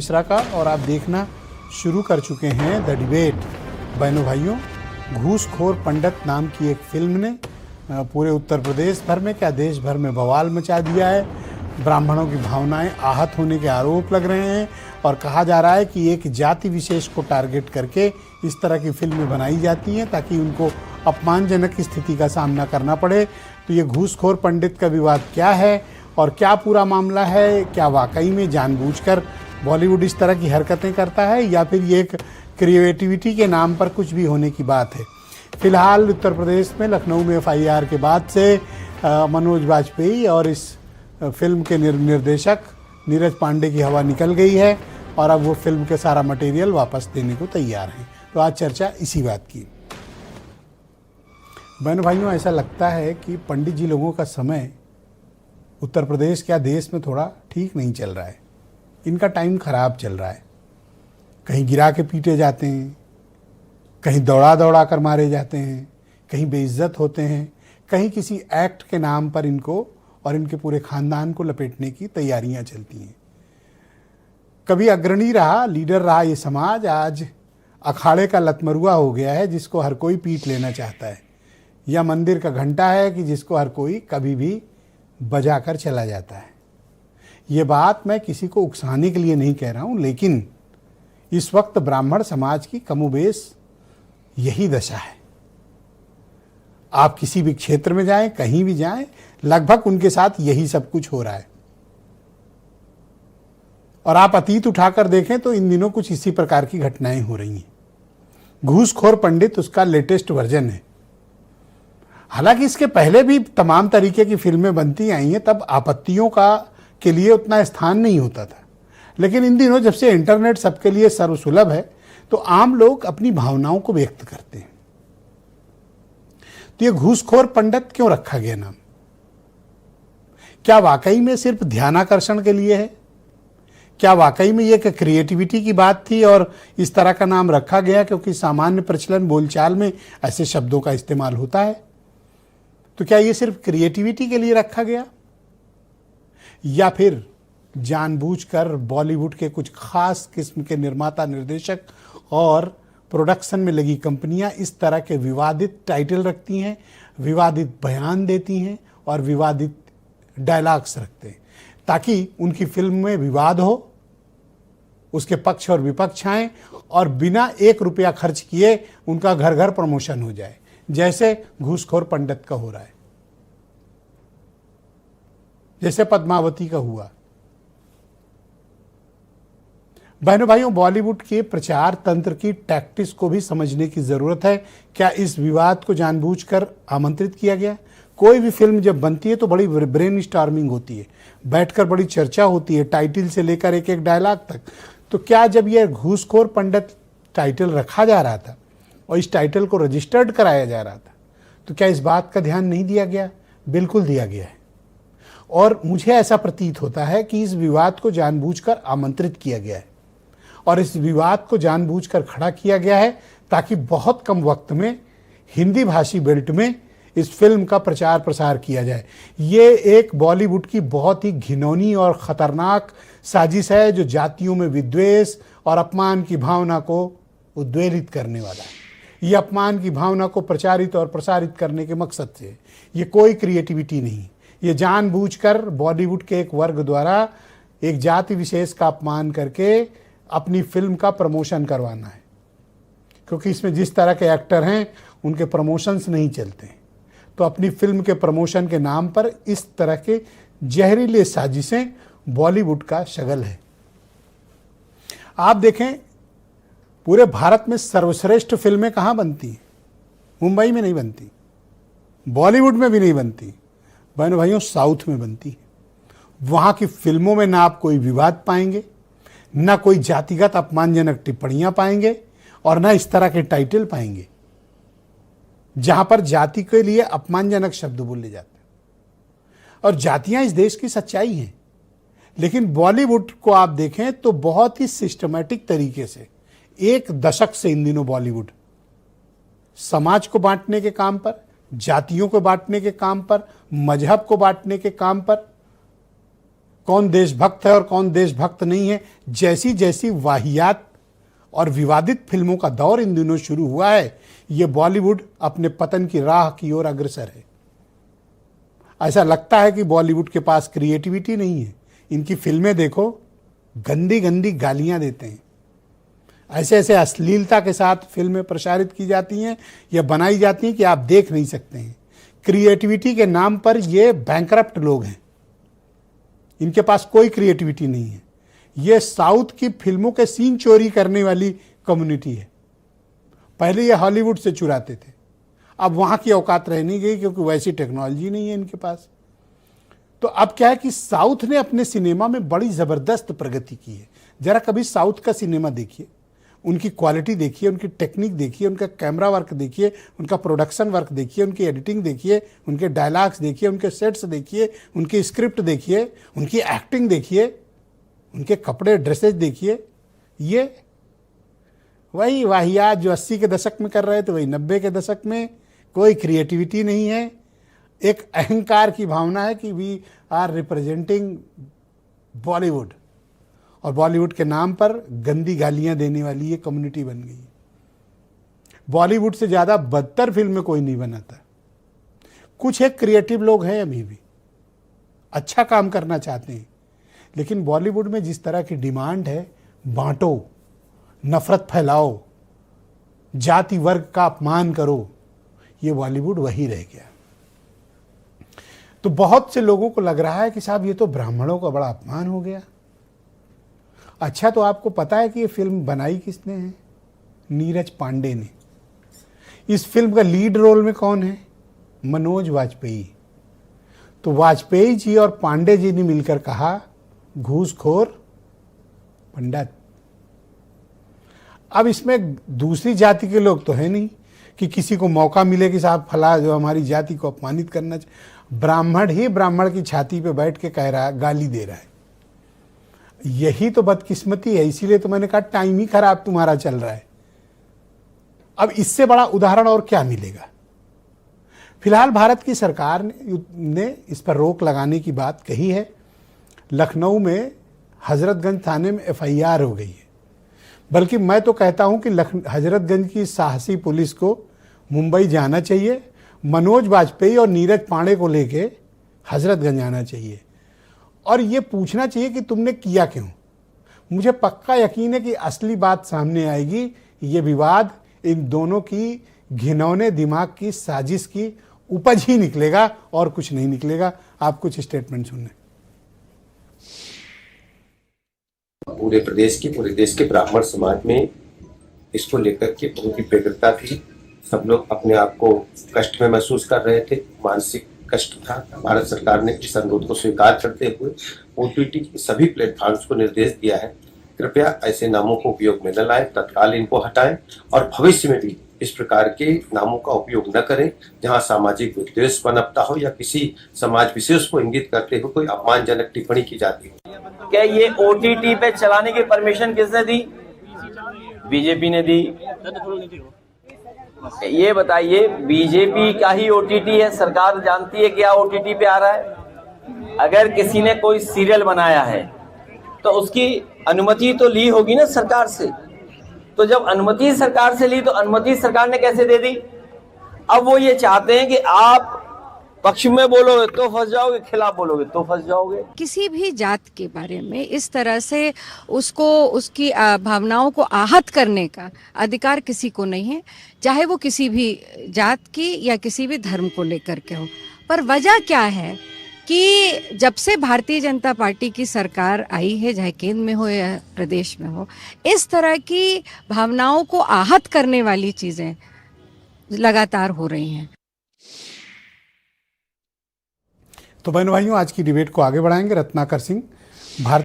मिश्रा का और आप देखना शुरू कर चुके हैं द डिबेट। बहनों भाइयों, घूसखोर पंडित नाम की एक फिल्म ने पूरे उत्तर प्रदेश भर में क्या देश भर में बवाल मचा दिया है। ब्राह्मणों की भावनाएं आहत होने के आरोप लग रहे हैं और कहा जा रहा है कि एक जाति विशेष को टारगेट करके इस तरह की फिल्में बनाई जाती हैं ताकि उनको अपमानजनक स्थिति का सामना करना पड़े। तो ये घूसखोर पंडित का विवाद क्या है और क्या पूरा मामला है? क्या वाकई में जानबूझकर बॉलीवुड इस तरह की हरकतें करता है या फिर ये एक क्रिएटिविटी के नाम पर कुछ भी होने की बात है? फिलहाल उत्तर प्रदेश में लखनऊ में एफआईआर के बाद से मनोज वाजपेयी और इस फिल्म के निर्देशक नीरज पांडे की हवा निकल गई है और अब वो फिल्म के सारा मटेरियल वापस देने को तैयार हैं। तो आज चर्चा इसी बात की। बहन भाइयों, ऐसा लगता है कि पंडित जी लोगों का समय उत्तर प्रदेश क्या देश में थोड़ा ठीक नहीं चल रहा है। इनका टाइम खराब चल रहा है। कहीं गिरा के पीटे जाते हैं, कहीं दौड़ा दौड़ा कर मारे जाते हैं, कहीं बेइज्जत होते हैं, कहीं किसी एक्ट के नाम पर इनको और इनके पूरे खानदान को लपेटने की तैयारियां चलती हैं। कभी अग्रणी रहा, लीडर रहा ये समाज, आज अखाड़े का लतमरुआ हो गया है जिसको हर कोई पीट लेना चाहता है, या मंदिर का घंटा है कि जिसको हर कोई कभी भी बजाकर चला जाता है। ये बात मैं किसी को उकसाने के लिए नहीं कह रहा हूं, लेकिन इस वक्त ब्राह्मण समाज की कमोबेश यही दशा है। आप किसी भी क्षेत्र में जाएं, कहीं भी जाएं, लगभग उनके साथ यही सब कुछ हो रहा है। और आप अतीत उठाकर देखें तो इन दिनों कुछ इसी प्रकार की घटनाएं हो रही हैं। घूसखोर पंडित उसका लेटेस्ट वर्जन है। हालांकि इसके पहले भी तमाम तरीके की फिल्में बनती आई हैं, तब आपत्तियों का के लिए उतना स्थान नहीं होता था। लेकिन इन दिनों जब से इंटरनेट सबके लिए सर्वसुलभ है तो आम लोग अपनी भावनाओं को व्यक्त करते हैं। तो ये घूसखोर पंडित क्यों रखा गया नाम? क्या वाकई में सिर्फ ध्यानाकर्षण के लिए है? क्या वाकई में ये एक क्रिएटिविटी की बात थी और इस तरह का नाम रखा गया क्योंकि सामान्य प्रचलन बोलचाल में ऐसे शब्दों का इस्तेमाल होता है? तो क्या ये सिर्फ क्रिएटिविटी के लिए रखा गया, या फिर जानबूझकर बॉलीवुड के कुछ खास किस्म के निर्माता, निर्देशक और प्रोडक्शन में लगी कंपनियां इस तरह के विवादित टाइटल रखती हैं, विवादित बयान देती हैं और विवादित डायलॉग्स रखते हैं ताकि उनकी फिल्म में विवाद हो, उसके पक्ष और विपक्ष आए और बिना एक रुपया खर्च किए उनका घर घर प्रमोशन हो जाए, जैसे घूसखोर पंडित का हो रहा है, जैसे पद्मावती का हुआ। बहनों भाइयों, बॉलीवुड के प्रचार तंत्र की टैक्टिक्स को भी समझने की जरूरत है। क्या इस विवाद को जानबूझकर आमंत्रित किया गया? कोई भी फिल्म जब बनती है तो बड़ी ब्रेन स्टॉर्मिंग होती है, बैठकर बड़ी चर्चा होती है, टाइटल से लेकर एक एक डायलॉग तक। तो क्या जब यह घूसखोर पंडित टाइटल रखा जा रहा था और इस टाइटल को रजिस्टर्ड कराया जा रहा था, तो क्या इस बात का ध्यान नहीं दिया गया? बिल्कुल दिया गया है। और मुझे ऐसा प्रतीत होता है कि इस विवाद को जानबूझकर आमंत्रित किया गया है और इस विवाद को जानबूझकर खड़ा किया गया है ताकि बहुत कम वक्त में हिंदी भाषी बेल्ट में इस फिल्म का प्रचार प्रसार किया जाए। ये एक बॉलीवुड की बहुत ही घिनौनी और खतरनाक साजिश है जो जातियों में विद्वेष और अपमान की भावना को उद्वेलित करने वाला है। ये अपमान की भावना को प्रचारित और प्रसारित करने के मकसद से, ये कोई क्रिएटिविटी नहीं, ये जानबूझकर बॉलीवुड के एक वर्ग द्वारा एक जाति विशेष का अपमान करके अपनी फिल्म का प्रमोशन करवाना है। क्योंकि इसमें जिस तरह के एक्टर हैं उनके प्रमोशंस नहीं चलते, तो अपनी फिल्म के प्रमोशन के नाम पर इस तरह के जहरीले साजिशें बॉलीवुड का शगल है। आप देखें, पूरे भारत में सर्वश्रेष्ठ फिल्में कहाँ बनती हैं? मुंबई में नहीं बनती, बॉलीवुड में भी नहीं बनती, बहनों भाइयों साउथ में बनती है। वहां की फिल्मों में ना आप कोई विवाद पाएंगे, ना कोई जातिगत अपमानजनक टिप्पणियां पाएंगे और ना इस तरह के टाइटल पाएंगे जहां पर जाति के लिए अपमानजनक शब्द बोले जाते हैं। और जातियां इस देश की सच्चाई हैं, लेकिन बॉलीवुड को आप देखें तो बहुत ही सिस्टमैटिक तरीके से एक दशक से इन दिनों बॉलीवुड समाज को बांटने के काम पर, जातियों को बांटने के काम पर, मजहब को बांटने के काम पर कौन देशभक्त है और कौन देशभक्त नहीं है। जैसी जैसी वाहियात और विवादित फिल्मों का दौर इन दिनों शुरू हुआ है, ये बॉलीवुड अपने पतन की राह की ओर अग्रसर है। ऐसा लगता है कि बॉलीवुड के पास क्रिएटिविटी नहीं है। इनकी फिल्में देखो, गंदी गंदी गालियां देते हैं, ऐसे ऐसे अश्लीलता के साथ फिल्में प्रसारित की जाती हैं या बनाई जाती हैं कि आप देख नहीं सकते हैं। क्रिएटिविटी के नाम पर ये बैंकरप्ट लोग हैं, इनके पास कोई क्रिएटिविटी नहीं है। ये साउथ की फिल्मों के सीन चोरी करने वाली कम्युनिटी है। पहले ये हॉलीवुड से चुराते थे, अब वहाँ की औकात रह नहीं गई क्योंकि वैसी टेक्नोलॉजी नहीं है इनके पास। तो अब क्या है कि साउथ ने अपने सिनेमा में बड़ी ज़बरदस्त प्रगति की है। जरा कभी साउथ का सिनेमा देखिए, उनकी क्वालिटी देखिए, उनकी टेक्निक देखिए, उनका कैमरा वर्क देखिए, उनका प्रोडक्शन वर्क देखिए, उनकी एडिटिंग देखिए, उनके डायलॉग्स देखिए, उनके सेट्स देखिए, उनकी स्क्रिप्ट देखिए, उनकी एक्टिंग देखिए, उनके कपड़े ड्रेसेज देखिए। ये वही वाहियात जो 80 के दशक में कर रहे थे वही 90 के दशक में। कोई क्रिएटिविटी नहीं है, एक अहंकार की भावना है कि वी आर रिप्रेजेंटिंग बॉलीवुड, और बॉलीवुड के नाम पर गंदी गालियां देने वाली ये कम्युनिटी बन गई। बॉलीवुड से ज़्यादा बदतर फिल्में कोई नहीं बनाता। कुछ एक क्रिएटिव लोग हैं अभी भी, अच्छा काम करना चाहते हैं, लेकिन बॉलीवुड में जिस तरह की डिमांड है, बांटो, नफरत फैलाओ, जाति वर्ग का अपमान करो, ये बॉलीवुड वही रह गया। तो बहुत से लोगों को लग रहा है कि साहब ये तो ब्राह्मणों का बड़ा अपमान हो गया। अच्छा, तो आपको पता है कि ये फिल्म बनाई किसने है? नीरज पांडे ने। इस फिल्म का लीड रोल में कौन है? मनोज वाजपेयी। तो वाजपेयी जी और पांडे जी ने मिलकर कहा, घूसखोर पंडित। अब इसमें दूसरी जाति के लोग तो है नहीं कि किसी को मौका मिले कि साहब फला जो हमारी जाति को अपमानित करना चाहिए। ब्राह्मण ही ब्राह्मण की छाती पे बैठ के कह रहा है, गाली दे रहा है। यही तो बदकिस्मती है। इसीलिए तो मैंने कहा टाइम ही खराब तुम्हारा चल रहा है। अब इससे बड़ा उदाहरण और क्या मिलेगा? फिलहाल भारत की सरकार ने इस पर रोक लगाने की बात कही है। लखनऊ में हजरतगंज थाने में एफआईआर हो गई है। बल्कि मैं तो कहता हूं कि हजरतगंज की साहसी पुलिस को मुंबई जाना चाहिए, मनोज वाजपेयी और नीरज पांडे को लेके हजरतगंज आना चाहिए और ये पूछना चाहिए कि तुमने किया क्यों। मुझे पक्का यकीन है कि असली बात सामने आएगी। ये विवाद इन दोनों की घिनौने दिमाग की साजिश की उपज ही निकलेगा और कुछ नहीं निकलेगा। आप कुछ स्टेटमेंट सुनने। पूरे देश के ब्राह्मण समाज में इसको लेकर के बहुत ही व्यग्रता थी। सब लोग अपने आप को कष्ट में महसूस कर रहे थे, मानसिक कष्ट था। भारत सरकार ने इस अनुरोध को स्वीकार करते हुए ओटीटी के सभी प्लेटफॉर्म्स को निर्देश दिया है, कृपया ऐसे नामों को उपयोग में न लाएं, तत्काल इनको हटाएं और भविष्य में भी इस प्रकार के नामों का उपयोग न करें जहां सामाजिक विद्वेष पनपता हो या किसी समाज विशेष को इंगित करते हुए कोई अपमानजनक टिप्पणी की जाती हो। क्या ये ओटीटी पे चलाने की परमिशन किसने दी? बीजेपी ने दी। ये बताइए, बीजेपी का ही ओटीटी है, सरकार जानती है क्या ओटीटी पे आ रहा है? अगर किसी ने कोई सीरियल बनाया है तो उसकी अनुमति तो ली होगी ना सरकार से। तो जब अनुमति सरकार से ली तो अनुमति सरकार ने कैसे दे दी? अब वो ये चाहते हैं कि आप पक्ष में बोलोगे तो फंस जाओगे, खिलाफ बोलोगे तो फंस जाओगे। किसी भी जात के बारे में इस तरह से उसको उसकी भावनाओं को आहत करने का अधिकार किसी को नहीं है, चाहे वो किसी भी जात की या किसी भी धर्म को लेकर के हो। पर वजह क्या है कि जब से भारतीय जनता पार्टी की सरकार आई है, चाहे केंद्र में हो या प्रदेश में हो, इस तरह की भावनाओं को आहत करने वाली चीजें लगातार हो रही हैं। तो बहनों भाइयों, आज की डिबेट को आगे बढ़ाएंगे रत्नाकर सिंह, भारत